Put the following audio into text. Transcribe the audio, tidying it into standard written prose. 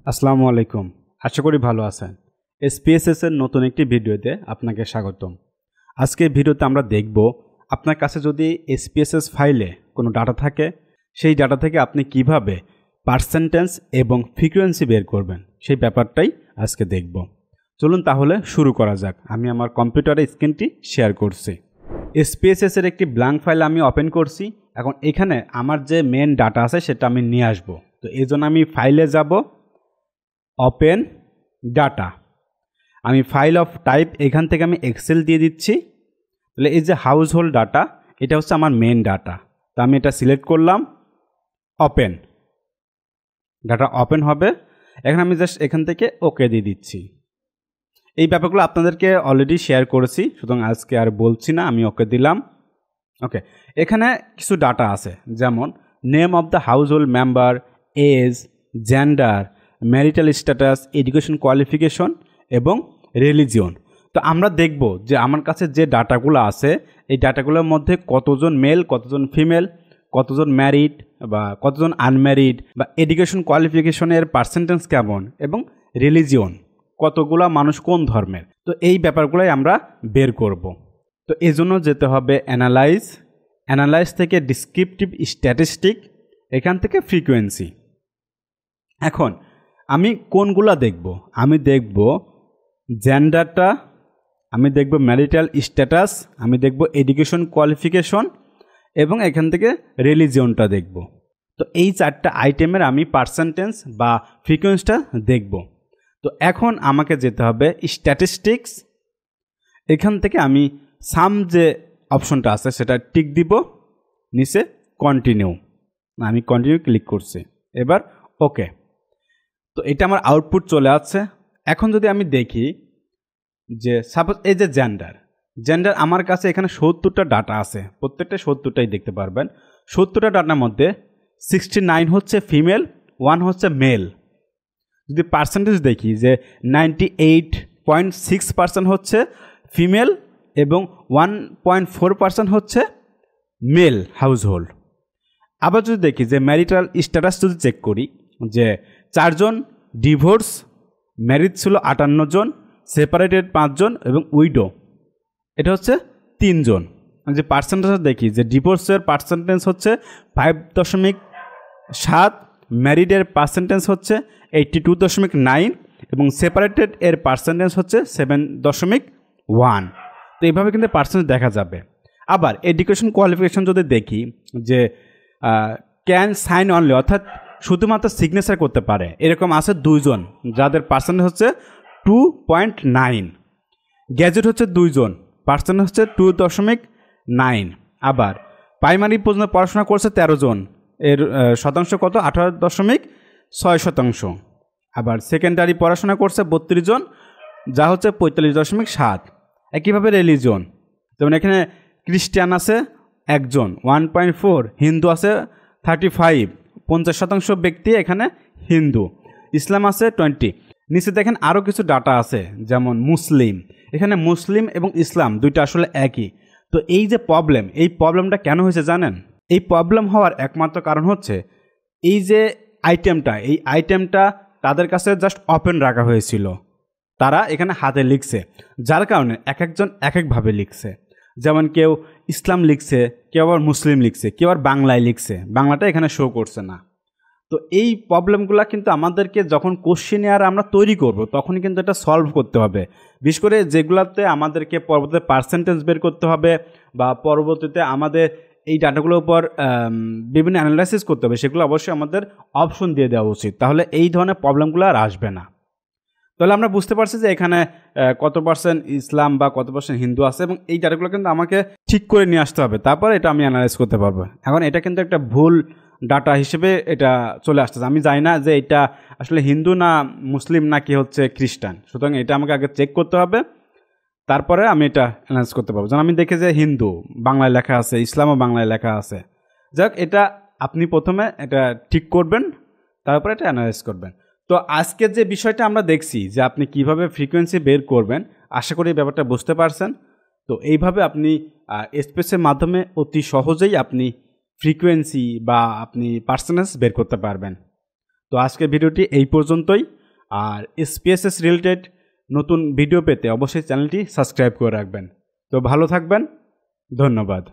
আসসালামু আলাইকুম। আশা করি ভালো আছেন। এসপিএসএস এর নতুন একটি ভিডিওতে আপনাকে স্বাগতম। আজকের ভিডিওতে আমরা দেখব আপনার কাছে যদি এসপিএসএস ফাইলে কোনো ডাটা থাকে, সেই ডাটা থেকে আপনি কিভাবে পার্সেন্টেজ এবং ফ্রিকোয়েন্সি বের করবেন, সেই ব্যাপারটাই আজকে দেখব। চলুন তাহলে শুরু করা যাক। আমি আমার কম্পিউটারে স্ক্রিনটি শেয়ার করছি। এসপিএসএস এর একটি ব্ল্যাঙ্ক ফাইল আমি ওপেন করছি। এখন এখানে আমার যে মেন ডাটা আছে সেটা আমি নিয়ে আসব। তো এই জন্য আমি ফাইলে যাব, ওপেন ডাটা। আমি ফাইল অফ টাইপ এখান থেকে আমি এক্সেল দিয়ে দিচ্ছি। তাহলে এই যে হাউস হোল্ড ডাটা, এটা হচ্ছে আমার মেন ডাটা। তো আমি এটা সিলেক্ট করলাম, ওপেন। ডাটা ওপেন হবে। এখন আমি জাস্ট এখান থেকে ওকে দিয়ে দিচ্ছি। এই ব্যাপারগুলো আপনাদেরকে অলরেডি শেয়ার করেছি, সুতরাং আজকে আর বলছি না, আমি ওকে দিলাম। ওকে, এখানে কিছু ডাটা আছে, যেমন name of the household member, age, gender, marital status, education qualification এবং রিলিজিয়ন। তো আমরা দেখব যে আমার কাছে যে ডাটাগুলো আছে, এই ডাটাগুলোর মধ্যে কতজন মেল, কতজন ফিমেল, কতজন ম্যারিড বা কতজন আনম্যারিড, বা এডুকেশন কোয়ালিফিকেশনের পার্সেন্টেজ কেমন, এবং রিলিজিয়ন কতগুলো মানুষ কোন ধর্মের। তো এই ব্যাপারগুলোই আমরা বের করব। তো এই জন্য যেতে হবে অ্যানালাইজ থেকে ডিসক্রিপটিভ স্ট্যাটিস্টিক, এখান থেকে ফ্রিকোয়েন্সি। এখন আমি কোনগুলা দেখব? আমি দেখব জেন্ডারটা, আমি দেখব ম্যারিটাল স্ট্যাটাস, আমি দেখব এডুকেশন কোয়ালিফিকেশন এবং এখান থেকে রিলিজিয়নটা দেখব। তো এই চারটা আইটেমের আমি পার্সেন্টেজ বা ফ্রিকোয়েন্সিটা দেখব। তো এখন আমাকে যেতে হবে স্ট্যাটিস্টিক্স। এখান থেকে আমি সাম যে অপশনটা আছে সেটা টিক দিব, নিচে কন্টিনিউ। আমি কন্টিনিউ ক্লিক করছি, এবার ওকে। তো এটা আমার আউটপুট চলে আসছে। এখন যদি আমি দেখি যে সাপোজ এই যে জেন্ডার আমার কাছে এখানে 70টা ডাটা আছে, প্রত্যেকটা 70টাই দেখতে পারবেন। 70টা ডাটার মধ্যে 69 হচ্ছে ফিমেল, 1 হচ্ছে মেল। যদি পার্সেন্টেজ দেখি যে 98.6% হচ্ছে ফিমেল এবং 1.4% হচ্ছে মেল হাউস হোল্ড। আবার যদি দেখি যে ম্যারিটাল স্ট্যাটাস যদি চেক করি, যে 4 জন ডিভোর্স, ম্যারিড ছিল 58 জন, সেপারেটেড 5 জন এবং উইডো এটা হচ্ছে 3 জন। যে পার্সেন্টেজ দেখি যে ডিভোর্সের পার্সেন্টেজ হচ্ছে 5.7, ম্যারিডের পার্সেন্টেজ হচ্ছে 82.9 এবং সেপারেটেড এর পার্সেন্টেজ হচ্ছে 7.1। তো এইভাবে কিন্তু পার্সেন্টেজ দেখা যাবে। আবার এডুকেশন কোয়ালিফিকেশন যদি দেখি যে ক্যান সাইন অনলি, অর্থাৎ শুধুমাত্র সিগনেচার করতে পারে, এরকম আছে 2 জন, যাদের পার্সেন্টেজ হচ্ছে 2.9। গ্যাজেট হচ্ছে 2 জন, পার্সেন্টেজ হচ্ছে 2.9। আবার প্রাইমারি পর্যন্ত পড়াশোনা করছে 13 জন, এর শতাংশ কত? 18.6%। আবার সেকেন্ডারি পড়াশোনা করছে 32 জন, যা হচ্ছে 45.7। একইভাবে রিলিজিয়ন, যেমন এখানে খ্রিস্টান আছে 1 জন, 1.4, হিন্দু আছে 35, 50% ব্যক্তি এখানে হিন্দু, ইসলাম আছে 20। নিচে দেখেন আরও কিছু ডাটা আছে, যেমন মুসলিম। এখানে মুসলিম এবং ইসলাম দুইটা আসলে একই। তো এই যে প্রবলেম, এই প্রবলেমটা কেন হয়েছে জানেন? এই প্রবলেম হওয়ার একমাত্র কারণ হচ্ছে এই যে এই আইটেমটা তাদের কাছে জাস্ট ওপেন রাখা হয়েছিল, তারা এখানে হাতে লিখছে, যার কারণে এক একজন এক একভাবে লিখছে। যেমন কেউ ইসলাম লিখছে, কেউ আবার মুসলিম লিখছে, কেউ আবার বাংলায় লিখছে, বাংলাটা এখানে শো করছে না। তো এই প্রবলেমগুলো কিন্তু আমাদেরকে যখন কোশ্চেনিয়ার আমরা তৈরি করব তখন কিন্তু এটা সলভ করতে হবে। বিশেষ করে যেগুলোতে আমাদেরকে পরবর্তীতে পার্সেন্টেজ বের করতে হবে বা পরবর্তীতে আমাদের এই ডাটাগুলোর উপর বিভিন্ন অ্যানালাইসিস করতে হবে, সেগুলো অবশ্যই আমাদের অপশন দিয়ে দেওয়া উচিত। তাহলে এই ধরনের প্রবলেমগুলো আর আসবে না। তাহলে আমরা বুঝতে পারছি যে এখানে কত পার্সেন্ট ইসলাম বা কত পার্সেন্ট হিন্দু আছে, এবং এই ডাটাগুলো কিন্তু আমাকে ঠিক করে নিয়ে আসতে হবে, তারপর এটা আমি অ্যানালাইজ করতে পারবো। এখন এটা কিন্তু একটা ভুল ডাটা হিসেবে এটা চলে আসতেছে। আমি জানি না যে এটা আসলে হিন্দু না মুসলিম না কি হচ্ছে খ্রিস্টান, সুতরাং এটা আমাকে আগে চেক করতে হবে, তারপরে আমি এটা অ্যানালাইজ করতে পারবো। যেন আমি দেখি যে হিন্দু বাংলায় লেখা আছে, ইসলামও বাংলায় লেখা আছে। যাক, এটা আপনি প্রথমে এটা ঠিক করবেন, তারপরে এটা অ্যানালাইজ করবেন। তো আজকের যে বিষয়টা আমরা দেখছি যে আপনি কিভাবে ফ্রিকোয়েন্সি বের করবেন, আশা করি ব্যাপারটা বুঝতে পারছেন। তো এইভাবে আপনি স্পেসের মাধ্যমে অতি সহজেই আপনি ফ্রিকোয়েন্সি বা আপনি পার্সেন্টেজ বের করতে পারবেন। তো আজকে ভিডিওটি এই পর্যন্তই। আর SPSS রিলেটেড নতুন ভিডিও পেতে অবশ্যই চ্যানেলটি সাবস্ক্রাইব করে রাখবেন। তো ভালো থাকবেন, ধন্যবাদ।